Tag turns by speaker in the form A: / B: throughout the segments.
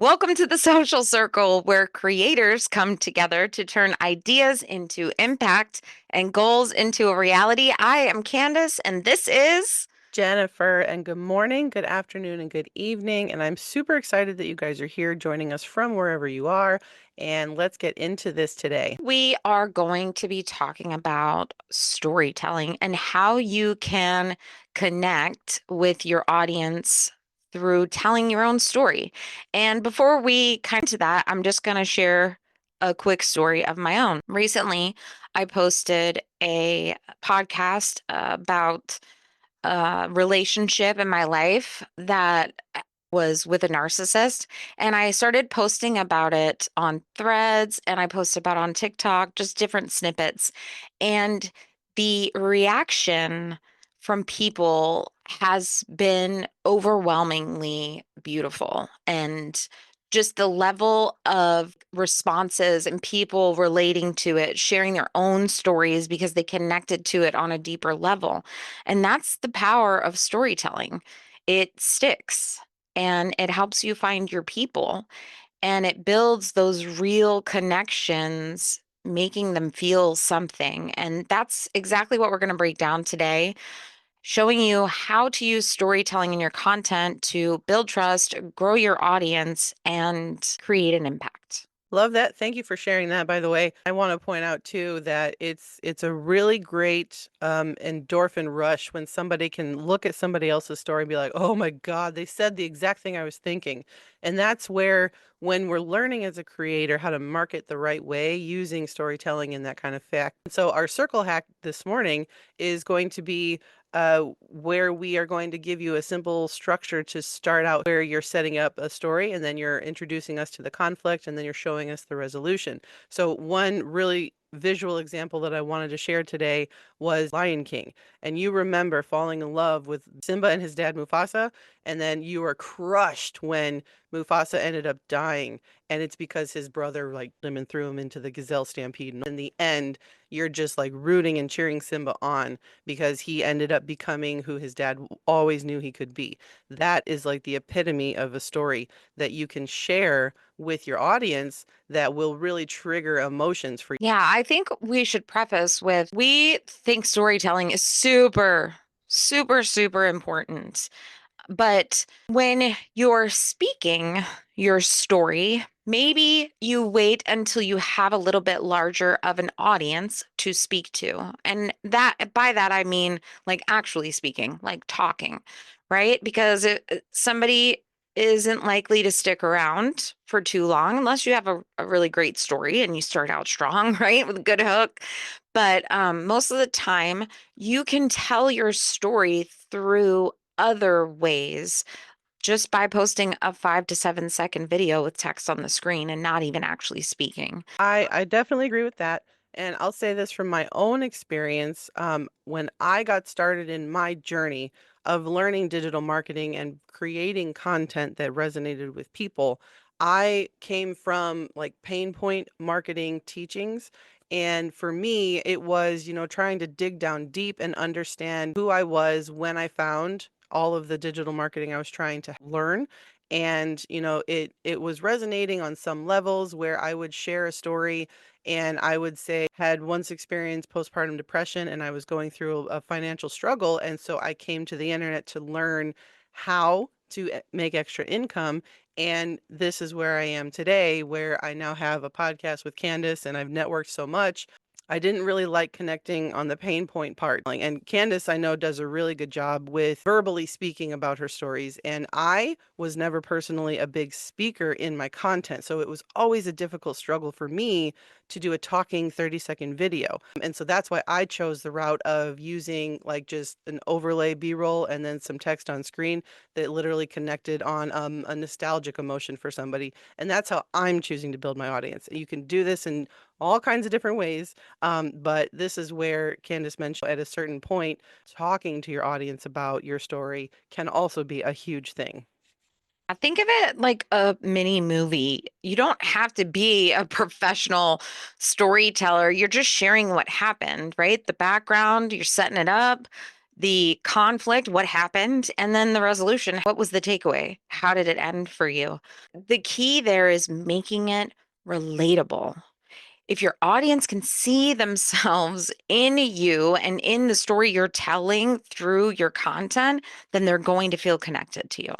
A: Welcome to the social circle where creators come together to turn ideas into impact and goals into a reality. I am Candace, and this is
B: Jennifer, and good morning, good afternoon, and good evening. And I'm super excited that you guys are here joining us from wherever you are. And let's get into this today.
A: we are going to be talking about storytelling and how you can connect with your audience through telling your own story. And before we come to that, I'm just going to share a quick story of my own. Recently, I posted a podcast about relationship in my life that was with a narcissist. And I started posting about it on threads and I posted about it on TikTok, just different snippets. And the reaction from people has been overwhelmingly beautiful. And just the level of responses and people relating to it, sharing their own stories because they connected to it on a deeper level. And that's the power of storytelling. It sticks and it helps you find your people and it builds those real connections, making them feel something. And that's exactly what we're going to break down today, showing you how to use storytelling in your content to build trust, grow your audience, and create an impact.
B: Love that. Thank you for sharing that, by the way. I want to point out too that it's a really great endorphin rush when somebody can look at somebody else's story and be like, "Oh my God, they said the exact thing I was thinking." And that's where when we're learning as a creator how to market the right way using storytelling and that kind of fact. So our circle hack this morning is going to be where we are going to give you a simple structure to start out where you're setting up a story and then you're introducing us to the conflict and then you're showing us the resolution. So one really visual example that I wanted to share today was Lion King. And you remember falling in love with Simba and his dad Mufasa, and then you were crushed when Mufasa ended up dying. And it's because his brother like him and threw him into the gazelle stampede. And in the end, you're just like rooting and cheering Simba on because he ended up becoming who his dad always knew he could be. That is like the epitome of a story that you can share with your audience that will really trigger emotions for you.
A: Yeah, I think we should preface with we think storytelling is super, super, super important. But when you're speaking your story, maybe you wait until you have a little bit larger of an audience to speak to. And that by that I mean like actually speaking, like talking, right? Because somebody isn't likely to stick around for too long unless you have a really great story and you start out strong, right? With a good hook. But most of the time, you can tell your story through other ways just by posting a 5 to 7 second video with text on the screen and not even actually speaking.
B: I definitely agree with that. And I'll say this from my own experience. When I got started in my journey of learning digital marketing and creating content that resonated with people, I came from like pain point marketing teachings. And for me, it was, trying to dig down deep and understand who I was when I found all of the digital marketing I was trying to learn. And it was resonating on some levels where I would share a story and I would say had once experienced postpartum depression and I was going through a financial struggle, and so I came to the internet to learn how to make extra income. And this is where I am today, where I now have a podcast with Candace and I've networked so much. I didn't really like connecting on the pain point part. And Candace, I know, does a really good job with verbally speaking about her stories. And I was never personally a big speaker in my content. So it was always a difficult struggle for me to do a talking 30-second video. And so that's why I chose the route of using like just an overlay B-roll and then some text on screen that literally connected on a nostalgic emotion for somebody. And that's how I'm choosing to build my audience. You can do this in all kinds of different ways. But this is where Candace mentioned at a certain point, talking to your audience about your story can also be a huge thing.
A: I think of it like a mini movie. You don't have to be a professional storyteller. You're just sharing what happened, right? The background, you're setting it up. the conflict, what happened, and then the resolution. What was the takeaway? How did it end for you? The key there is making it relatable. If your audience can see themselves in you and in the story you're telling through your content, then they're going to feel connected to you.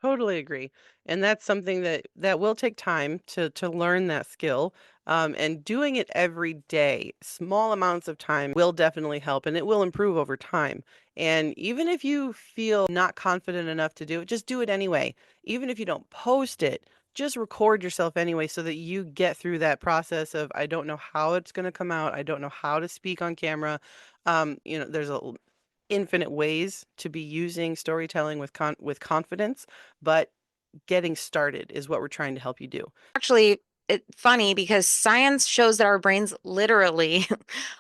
B: Totally agree. And that's something that will take time to learn that skill. And doing it every day, small amounts of time will definitely help and it will improve over time. And even if you feel not confident enough to do it, just do it anyway. Even if you don't post it, just record yourself anyway so that you get through that process of I don't know how it's going to come out. I don't know how to speak on camera. There's a infinite ways to be using storytelling with confidence, but getting started is what we're trying to help you do.
A: Actually, it's funny because science shows that our brains literally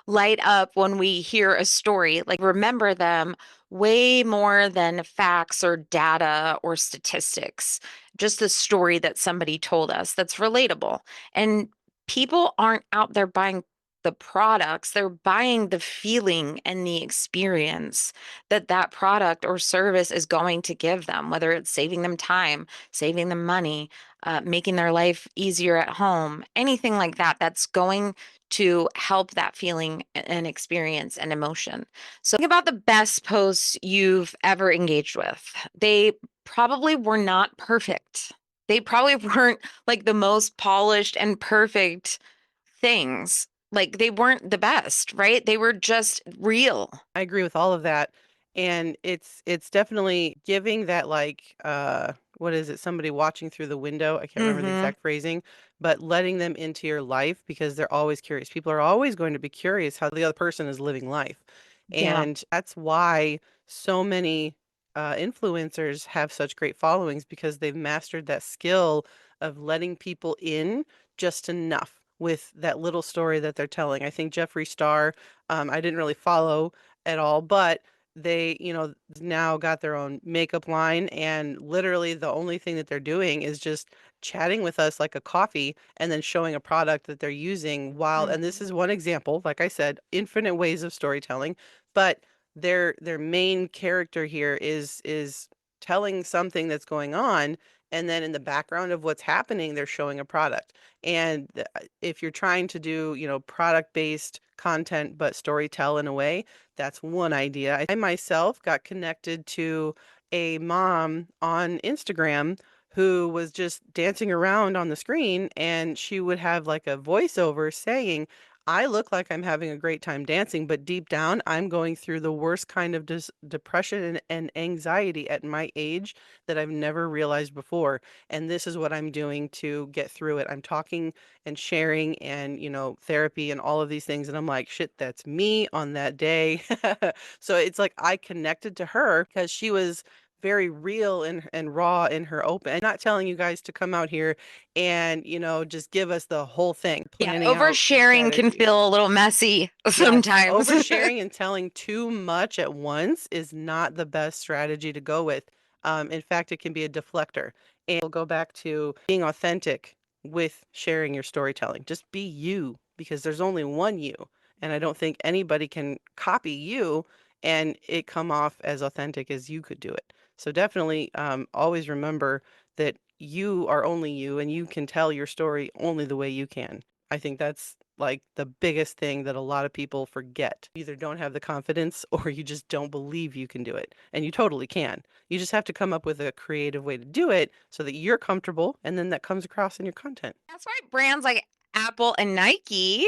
A: light up when we hear a story, like remember them way more than facts or data or statistics. Just the story that somebody told us that's relatable. And people aren't out there buying the products, they're buying the feeling and the experience that that product or service is going to give them, whether it's saving them time, saving them money, making their life easier at home, anything like that, that's going to help that feeling and experience and emotion. So think about the best posts you've ever engaged with. They probably were not perfect. They probably weren't like the most polished and perfect things. Like they weren't the best, right? They were just real.
B: I agree with all of that. And it's definitely giving that like what is it? Somebody watching through the window. I can't remember the
A: Hmm.
B: exact phrasing, but letting them into your life because they're always curious. People are always going to be curious how the other person is living life.
A: Yeah.
B: And that's why so many influencers have such great followings because they've mastered that skill of letting people in just enough with that little story that they're telling. I think Jeffree Star, I didn't really follow at all, but they, now got their own makeup line and literally the only thing that they're doing is just chatting with us like a coffee and then showing a product that they're using while, and this
A: Mhm.
B: is one example, like I said, infinite ways of storytelling, but their main character here is telling something that's going on and then in the background of what's happening they're showing a product. And if you're trying to do, product based content but storytell in a way, that's one idea. I myself got connected to a mom on Instagram who was just dancing around on the screen and she would have like a voiceover saying, I look like I'm having a great time dancing, but deep down, I'm going through the worst kind of depression and anxiety at my age that I've never realized before. And this is what I'm doing to get through it. I'm talking and sharing and, therapy and all of these things. And I'm like, shit, that's me on that day. So it's like I connected to her because she was very real and raw in her open. I'm not telling you guys to come out here and, just give us the whole thing,
A: Yeah,
B: planning out the
A: oversharing can
B: strategy.
A: feel a little messy
B: Yes,
A: sometimes.
B: oversharing and telling too much at once is not the best strategy to go with. In fact, it can be a deflector. And we'll go back to being authentic with sharing your storytelling. Just be you because there's only one you. And I don't think anybody can copy you and it come off as authentic as you could do it. So definitely always remember that you are only you and you can tell your story only the way you can. I think that's like the biggest thing that a lot of people forget. You either don't have the confidence or you just don't believe you can do it. And you totally can. You just have to come up with a creative way to do it so that you're comfortable and then that comes across in your content.
A: That's why brands like Apple and Nike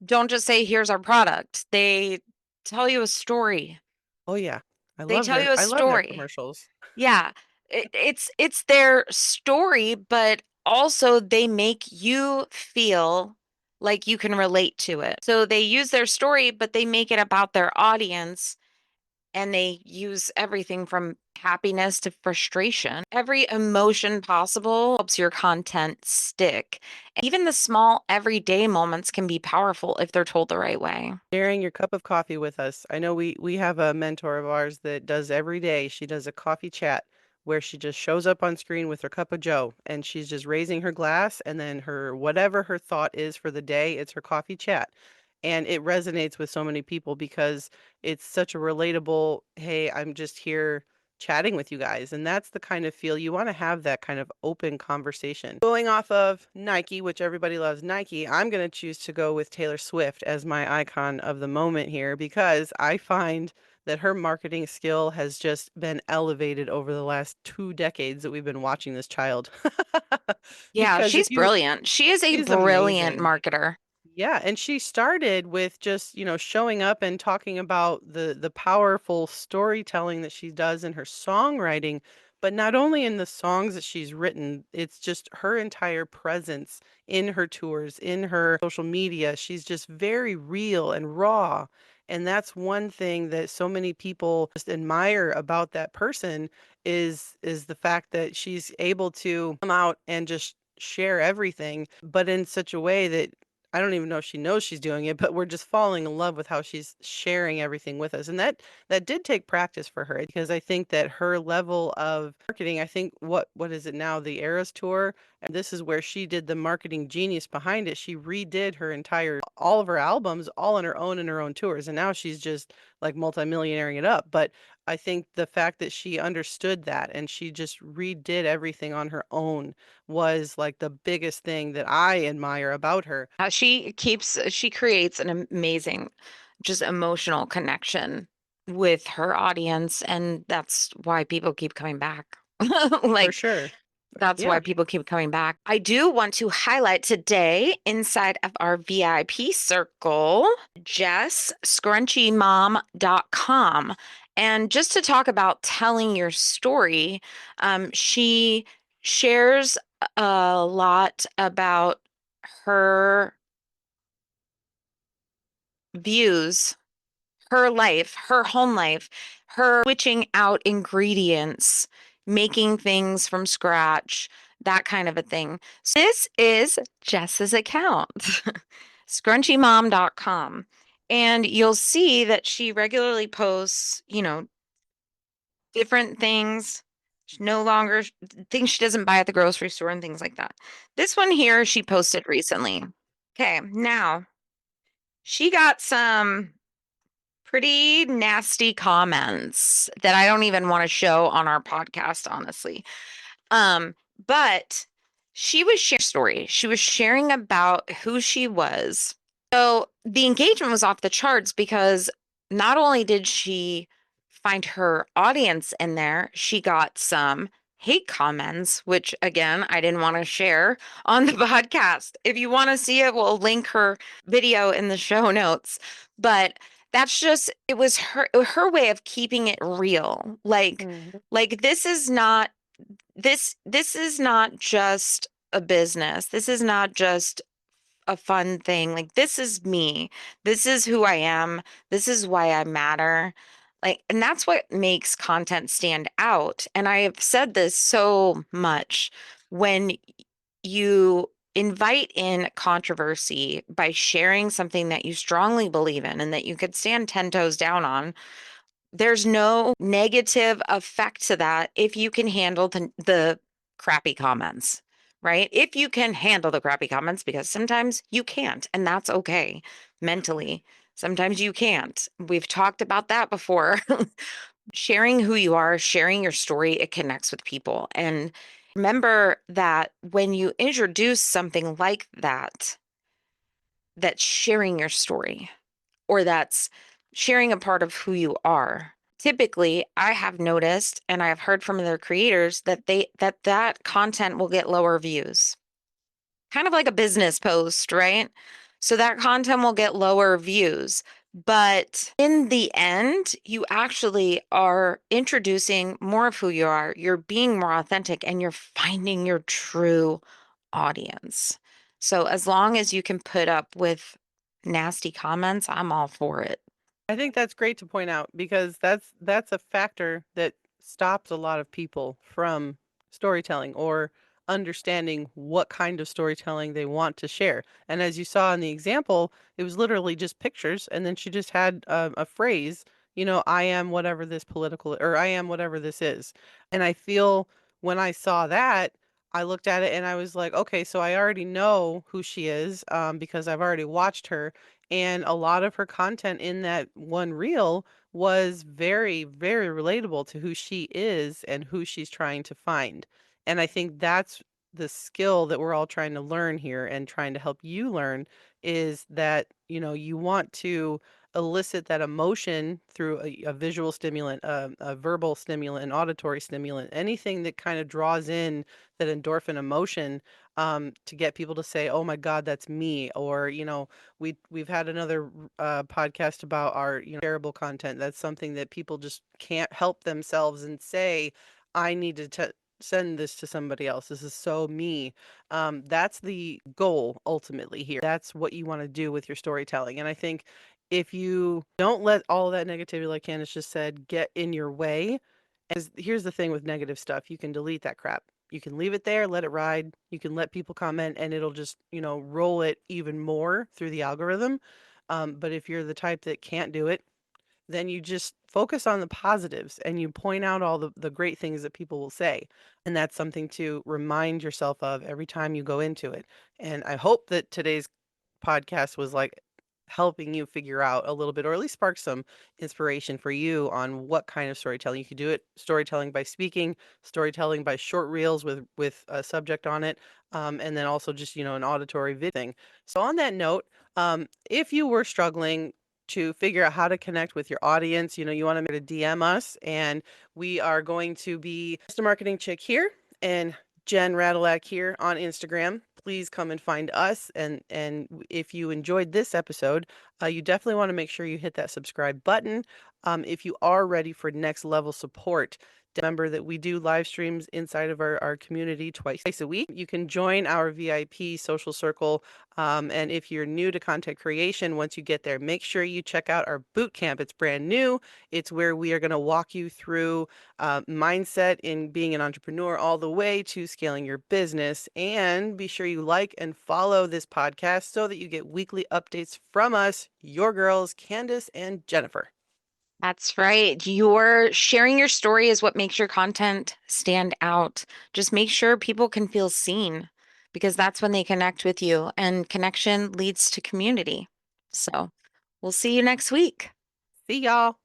A: don't just say, here's our product. They tell you a story.
B: Oh yeah.
A: They tell you a
B: I love their
A: story.
B: commercials.
A: Yeah. It's their story, but also they make you feel like you can relate to it. So they use their story, but they make it about their audience and they use everything from happiness to frustration. Every emotion possible helps your content stick. Even the small everyday moments can be powerful if they're told the right way.
B: Sharing your cup of coffee with us. I know we have a mentor of ours that does every day. She does a coffee chat where she just shows up on screen with her cup of joe and she's just raising her glass and then her whatever her thought is for the day, it's her coffee chat. And it resonates with so many people because it's such a relatable, hey, I'm just here chatting with you guys. And that's the kind of feel you want to have, that kind of open conversation. Going off of Nike, which everybody loves Nike, I'm going to choose to go with Taylor Swift as my icon of the moment here because I find that her marketing skill has just been elevated over the last 2 decades that we've been watching this child.
A: Yeah,
B: Because
A: she's brilliant. She is a
B: she's
A: brilliant
B: amazing.
A: marketer.
B: Yeah, and she started with just, showing up and talking about the powerful storytelling that she does in her songwriting, but not only in the songs that she's written, it's just her entire presence in her tours, in her social media. She's just very real and raw. And that's one thing that so many people just admire about that person is the fact that she's able to come out and just share everything, but in such a way that I don't even know if she knows she's doing it, but we're just falling in love with how she's sharing everything with us. And that did take practice for her because I think that her level of marketing, I think what is it now, the Eras tour, and this is where she did the marketing genius behind it. She redid her entire all of her albums all on her own in her own tours. And now she's just like multimillionairing it up. But I think the fact that she understood that and she just redid everything on her own was like the biggest thing that I admire about her.
A: She creates an amazing, just emotional connection with her audience, and that's why people keep coming back.
B: For
A: Like,
B: sure.
A: that's why
B: Yeah.
A: people keep coming back. I do want to highlight today inside of our VIP circle, Jess, scrunchiemom.com. And just to talk about telling your story, she shares a lot about her views, her life, her home life, her switching out ingredients, making things from scratch, that kind of a thing. So this is Jess's account, scrunchiemom.com. And you'll see that she regularly posts, different things. She no longer things she doesn't buy at the grocery store and things like that. This one here she posted recently. Okay, now she got some pretty nasty comments that I don't even want to show on our podcast, honestly. Um, but she was sharing her story. She was sharing about who she was. So the engagement was off the charts because not only did she find her audience in there, she got some hate comments, which again, I didn't want to share on the podcast. If you want to see it, we'll link her video in the show notes. But that's just it was her way of keeping it real.
B: Mhm.
A: Like this is not just a business. This is not just a fun thing. Like, this is me. This is who I am. This is why I matter. Like, and that's what makes content stand out. And I have said this so much when you invite in controversy by sharing something that you strongly believe in and that you could stand 10 toes down on, there's no negative effect to that if you can handle the crappy comments, right? If you can handle the crappy comments, because sometimes you can't, and that's okay mentally. Sometimes you can't. We've talked about that before. Sharing who you are, sharing your story, it connects with people. And remember that when you introduce something like that, that's sharing your story or that's sharing a part of who you are. Typically, I have noticed and I have heard from other creators that that content will get lower views. Kind of like a business post, right? So that content will get lower views. But in the end, you actually are introducing more of who you are. You're being more authentic and you're finding your true audience. So as long as you can put up with nasty comments, I'm all for it.
B: I think that's great to point out because that's a factor that stops a lot of people from storytelling or understanding what kind of storytelling they want to share. And as you saw in the example, it was literally just pictures, and then she just had a phrase, I am whatever this political or I am whatever this is. And I feel when I saw that, I looked at it and I was like, okay, so I already know who she is because I've already watched her And a lot of her content in that one reel was very, very relatable to who she is and who she's trying to find. And I think that's the skill that we're all trying to learn here and trying to help you learn is that, you want to elicit that emotion through a visual stimulant, a verbal stimulant, an auditory stimulant, anything that kind of draws in that endorphin emotion, to get people to say, "Oh my God, that's me," or we've had another podcast about our shareable content. That's something that people just can't help themselves and say, "I need to send this to somebody else. This is so me." That's the goal ultimately here. That's what you want to do with your storytelling. And I think if you don't let all that negativity, like Candace just said, get in your way, as here's the thing with negative stuff, you can delete that crap. You can leave it there, let it ride. You can let people comment and it'll just, roll it even more through the algorithm. But if you're the type that can't do it, then you just focus on the positives and you point out all the great things that people will say. And that's something to remind yourself of every time you go into it. And I hope that today's podcast was like helping you figure out a little bit, or at least spark some inspiration for you on what kind of storytelling you could do. It storytelling by speaking, storytelling by short reels with a subject on it, and then also just an auditory video thing. So on that note, if you were struggling to figure out how to connect with your audience, you want to DM us, and we are going to be Mr. Marketing Chick here and Jen Radelack here on Instagram. Please come and find us. And if you enjoyed this episode, you definitely want to make sure you hit that subscribe button. If you are ready for next level support, remember that we do live streams inside of our community twice a week. You can join our VIP social circle. And if you're new to content creation, once you get there, make sure you check out our boot camp. It's brand new. It's where we are going to walk you through mindset in being an entrepreneur all the way to scaling your business. And be sure you like and follow this podcast so that you get weekly updates from us, your girls, Candace and Jennifer.
A: That's right. Your sharing your story is what makes your content stand out. Just make sure people can feel seen because that's when they connect with you, and connection leads to community. So we'll see you next week.
B: See y'all.